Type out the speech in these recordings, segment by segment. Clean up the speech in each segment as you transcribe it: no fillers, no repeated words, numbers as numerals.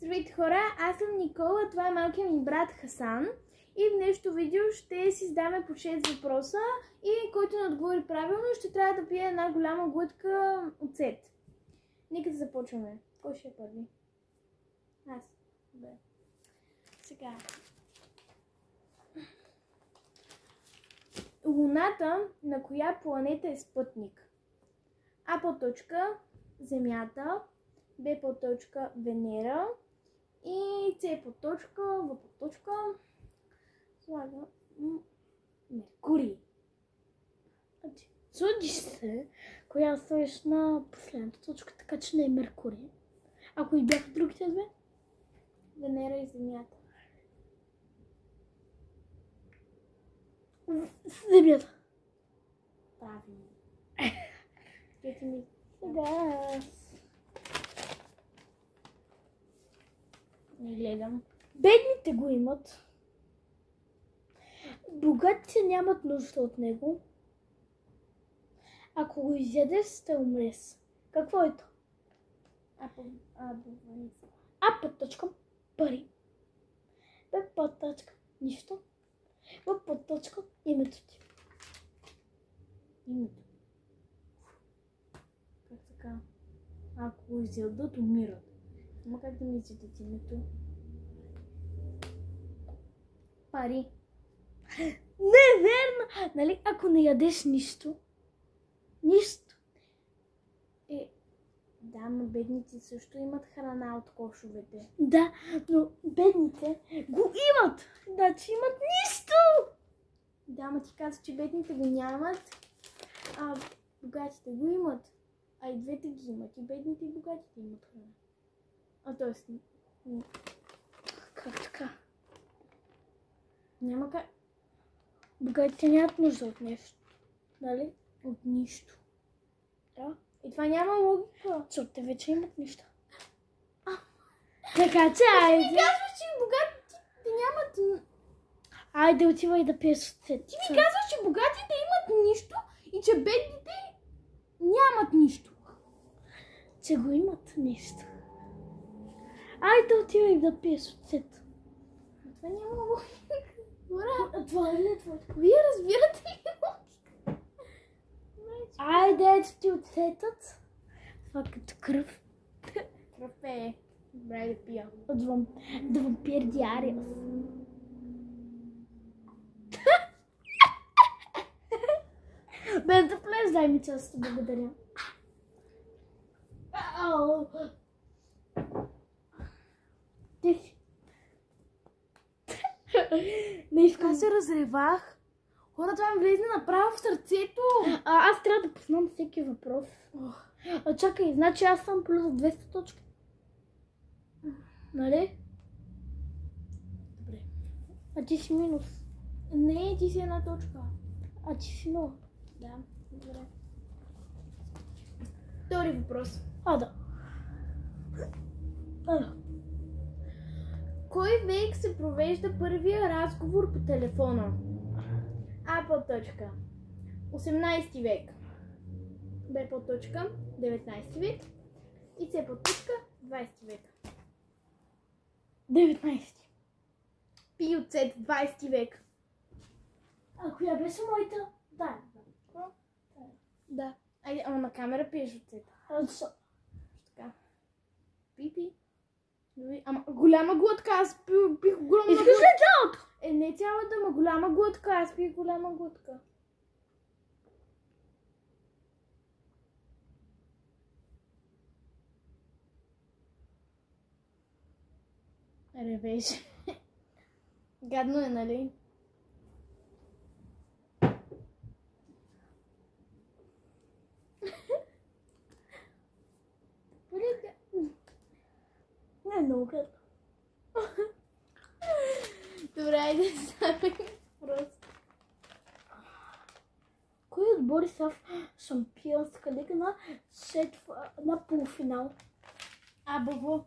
Здравейте хора, аз съм Никола, това е малкият ми брат Хасан и в днешното видео ще си задаме по 6 въпроса и който не отговори правилно ще трябва да пие една голяма глътка оцет. Нека да започваме. Кой ще е първи? Аз. Добре. Сега. Луната на коя планета е спътник? А по точка Земята, Б по точка Венера и С по точка, В по точка Меркурий. Чудиш се, коя стоиш на последната точка, така че не е Меркурий. Ако и бяха другите две? Венера и Земята. Земята. Правилно. Ето ми. Да. Не гледам. Бедните го имат. Богатите нямат нужда от него. Ако го изядеш, ще умреш. Какво е то? А под точка пари. Б под точка нищо. В под точка името ти. Името. Как така? Ако го изядат, умират. Няма как да ми изядат името. Пари. Не е верно! Нали, ако не ядеш нищо, нищо. Да, но бедните също имат храна от кошовете. Да, но бедните го имат. Значи имат нищо. Да, ма ти каза, че бедните го нямат, а богатите го имат. А и двете ги имат. И бедните и богатите имат храна. т.е. Как така? Няма как. Богатите нямат нужда от нещо. Нали? От нищо. Да. И това няма логика. Защото те вече имат нищо. Така че, айде. Ти ми казваш, че богатите нямат... Айде, отивай да пиеш оцет. Ти ми казваш, че богатите имат нищо и че бедните нямат нищо. Че го имат нищо. Айде, отивай да пиеш оцет. Това няма логика. Това е ли твоето? Вие разбирате ли логика? Айде, ето ти оцетът. Това като кръв. Кръв е. Добре да пия. От вампир Диариус. Без да плеш, дай ми част, благодаря. Ти си. Не искам. Аз се разревах. Хора, това ми влезне направо в сърцето. Аз трябва да познам всеки въпрос. Чакай, значи аз съм плюс 200 точки. Нали? Добре. А ти си минус. Не, ти си една точка. А ти си 0. Да, добре. Втори въпрос. Да. Кой век се провежда първия разговор по телефона? А по точка 18 век, Б по точка 19 век и С по точка 20 век. 19. Пи от С 20 век. А коя беше моята? Да. Да. Айде, ама на камера пиеш от С. Така. Пи. Ама голяма глътка, аз пих голяма глътка. Искаш ли цялото? Не цялата, ама голяма глътка, аз пих голяма глътка. Ревеш. Гадно е, нали? Не, много гадно. Добре, айде да ставим въпрос. Кой отбори са в Шампионска лига на полуфинал? АБВ.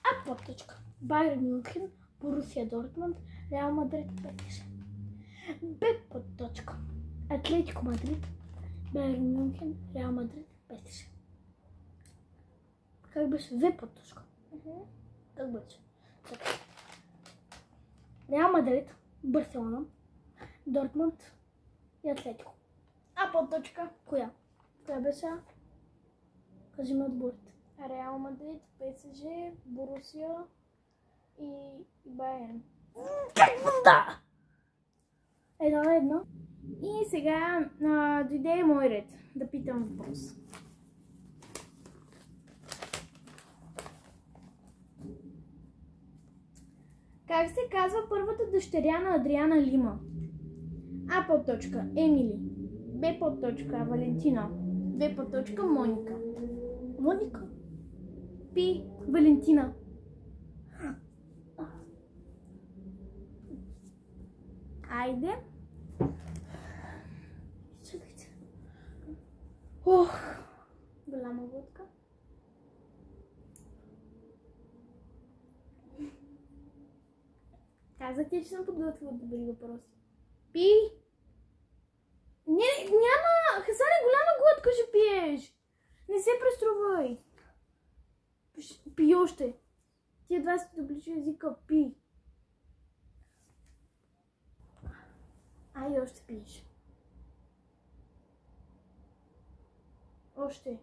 А по точка. Байерн Мюнхен, Борусия Дортмунд, Реал Мадрид, ПСЖ. Б под точка. Атлетико Мадрид, Байерн Мюнхен, Реал Мадрид, ПСЖ. Как беше? В под точка. Как бъдеш? Реал Мадрид, Барселона, Дортмунд и Атлетико. А подточка? Коя? Коя беше? Кажи ми отборите. Реал Мадрид, ПСЖ, Борусия и Байерн. Какво да? Едно. И сега дойде мой ред да питам въпрос. Как се казва първата дъщеря на Адриана Лима? А подточка Емили, Б подточка Валентина, В подточка Моника. Моника. Пи Валентина. Айде. Чакайте. Ох. Голяма водка. Казах ти, че съм подготвила добри въпроси. Пи! Няма! Хасан е голяма глътка, ще пиеш! Не се преструвай! Пи още! Ти едва си доближи езика. Пи! Ай, още пиеш. Още.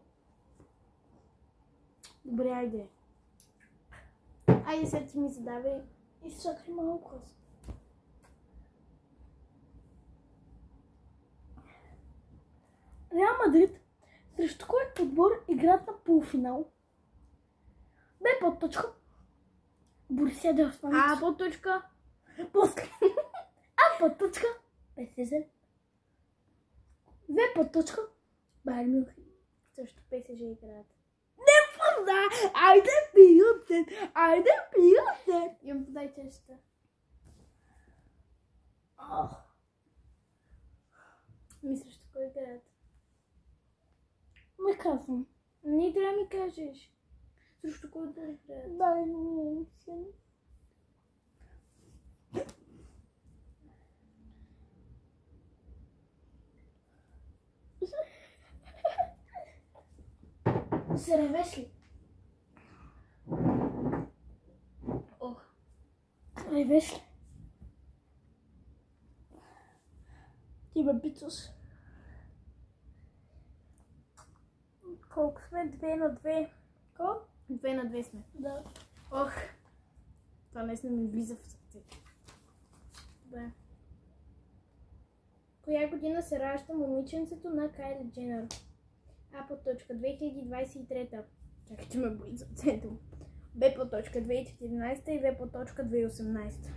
Добре, айде. Айде сега ти ми задавай. Изчакай малко. Реал Мадрид срещу кой отбор играят на полуфинал? Б подточка. Борусия Дортмунд. А подточка. После. А подточка. ПСЖ. В подточка. Байерн Мюнхен. Също ПСЖ играят. Да, айде пиете. Айде пиете. Им подай чешата. Мисля, ще кой играят. Не казвам. Не трябва да ми кажеш. Срещу кой да играят. Байерн Мюнхен. Се ревеш ли? Ох. Ревеш ли? Ти ме питаш. Колко сме? 2-2. Колко? 2-2 сме. Да. Ох. Това наистина ми влиза в сърцето. Добре. Коя година се ражда момиченцето на Кайли Дженър? А подточка 2023. Чакайте ме боли сърцето. Б подточка 2014 и В подточка 2018.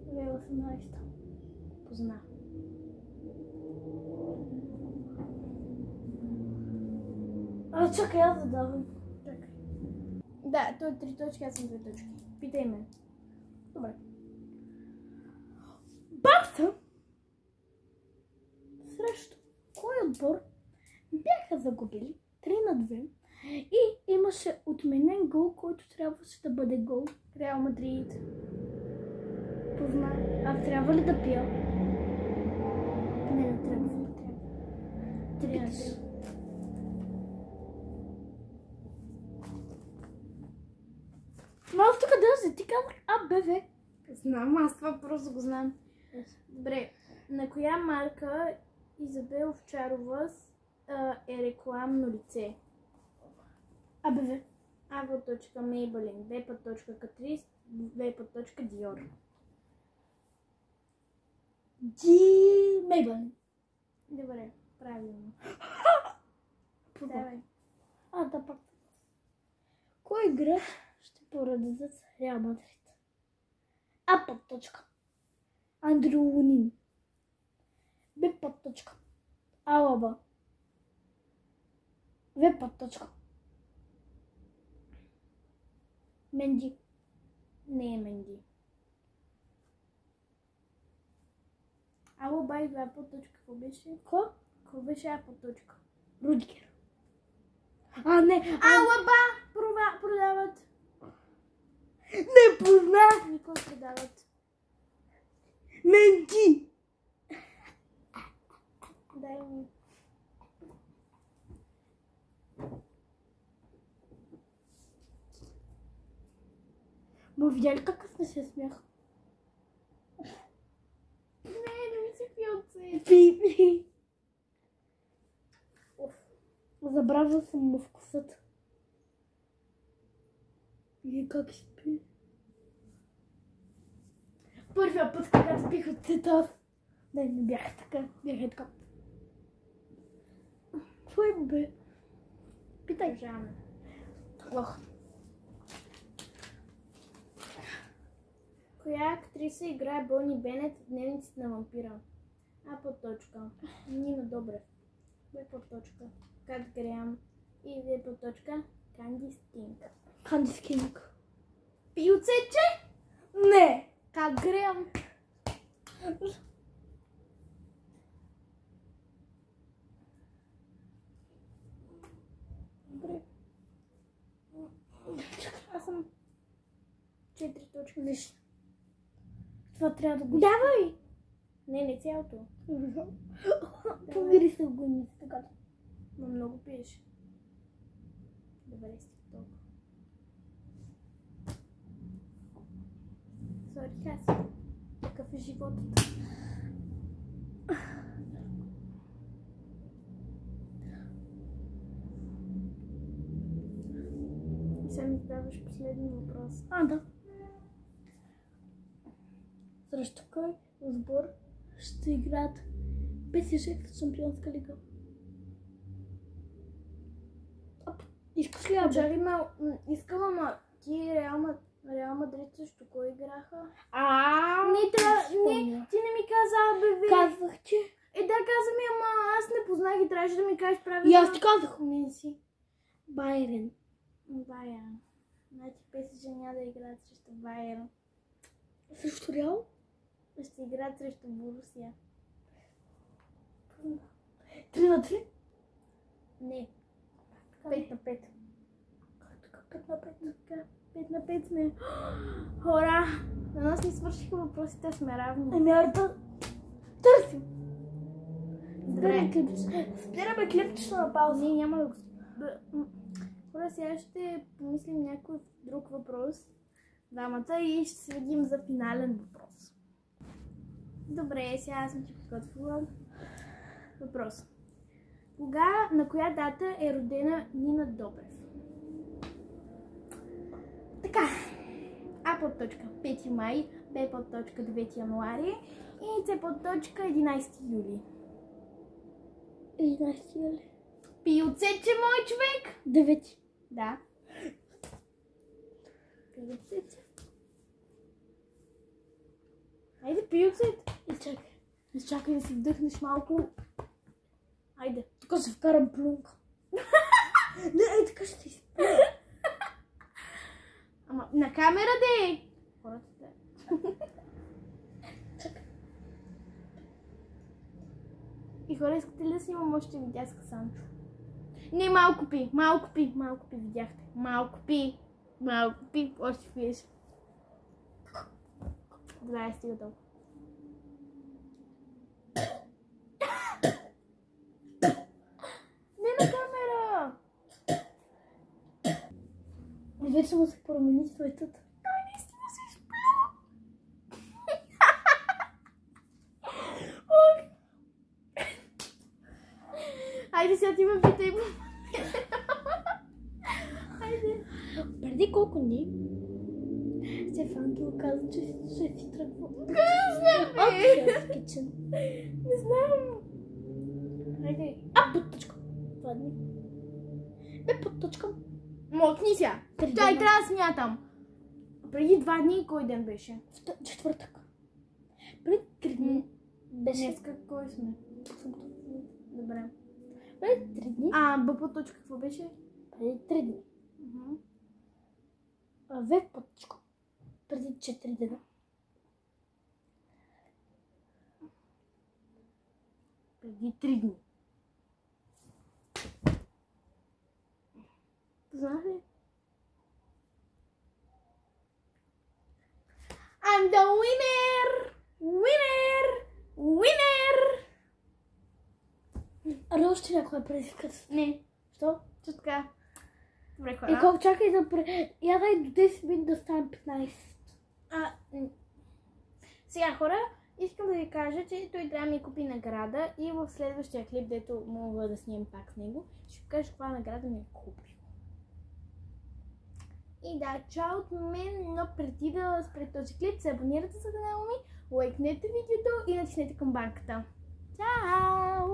2018. Позна. Чакай, аз задавам. Чакай. Да, той е 3 точки, аз съм 2 точки. Питай ме. Добре. Барса срещу кой отбор бяха загубили 3-2 и имаше отменен гол, който трябваше да бъде гол. Реал Мадрид. Познай. Аз трябва ли да пия? Не трябва. Ти питаш. Но аз тук даже ти казах АБВ. Знам, аз това просто го знам. Добре, на коя марка Изабел Овчарова е рекламно лице? АБВ. А подточка Maybelline, Б подточка Catrice, В подточка Dior. Maybelline. Добре, правилно. Давай. Да, пак. Кой играч ще поради с Реал Мадрид? А подточка. Андрю Лунин. Б подточка. Алаба. В подточка. Менди. Не е Менди. Алаба и В подточка, какво беше? Какво беше А подточка? Рудигер. Не. Алаба! Продават. Не познах. Никой продават. Менди. Дай ми. Ма видя ли как аз не се смях? Не ми си пил цвет. Пи. Забравил съм му вкусът. И как спи? Първия път, когато пих от цвета. Не бях така. Бях така. Твой бе. Питай. Държаваме. Ох. Коя актриса играе Бони Бенет в Дневниците на вампира? А подточка. Нина Добрев. Б подточка. Кат Греъм. И Д подточка. Кандис Кинг. Кандис Кинг. Пилцече? Не. Кат Греъм. Добре. Аз съм 4 точки. Виж. Това трябва да го... Давай! Не цялото. Помири се в гумите така. Но много пиеш. Добре си толкова. Сори, Хаси. Такъв е животът. И сега ми задаваш последния въпрос. Да. Срещу кой отбор ще играят ПСЖ в Шампионска лига? Искаш ли Чакай, искам, ама ти Реал Мадрид също кой играха? Не, ти не ми каза, бе. Казах, че... Да, каза ми, ама аз не познах и трябваше да ми кажеш правилно. И аз ти казах. Не си. Байерен. Байерн. Значи ПСЖ няма да играят срещу Байерн. Срещу Реал? Ще играят срещу Борусия. 3-3? Не. 5-5. Как така 5-5? 5-5 сме. Хора! На нас ни свършиха въпросите, сме равни. Да търсим. Добре. Спираме клипчето на пауза. Не, няма да го... Хора, сега ще помислим някой друг въпрос. Дамата и ще се видим за финален въпрос. Добре, сега аз съм ти подготвила въпрос. На коя дата е родена Нина Добрев? Така. А подточка 5 май, Б подточка 9 януари и С подточка 11 юли. 11 юли. Пилцече, мой човек! 9. Да. Пилцече. Айде, пилцет. Изчакай да си вдъхнеш малко. Айде. Тук се вкарам плюнка. Не, така ще си. Ама на камера де! Хората те. И хора, искате ли да снимам още видеа с Хасанчо? Не, малко пи, видяхте. Малко пи, още пиеш. Добре, стига толкова. Не на камера! Вече му се промени светът. Той наистина се изплю! Айде сега ти ме питай. Айде. Преди колко дни Стефан ти каза, че ще си тръгва. Късно бе! От Hell's Kitchen. Не знам. Айде. Подточка. 2 дни. Бе, подточка. Мокни сега. Той трябва да смятам. Преди 2 дни кой ден беше? Четвъртък. Преди 3 дни беше... Днеска кой сме? Добре. Преди 3 дни. Б подточка какво беше? Преди 3 дни. В подточка. Преди 4 дена. Преди 3 дни. Знаеш ли? I'm the winner! Winner! Winner! Али още някой предискат? Не. Що? Че така. Добре, И хора. колко чакай да... Я дай до 10 минути да ставим 15. Сега, хора, искам да ви кажа, че той трябва да ми купи награда и в следващия клип, дето мога да снимам пак с него, ще ви кажа каква награда ми е купил. И да, чао от мен, но преди да спре този клип, се абонирате за канала ми, лайкнете видеото и натиснете камбанката. Чао!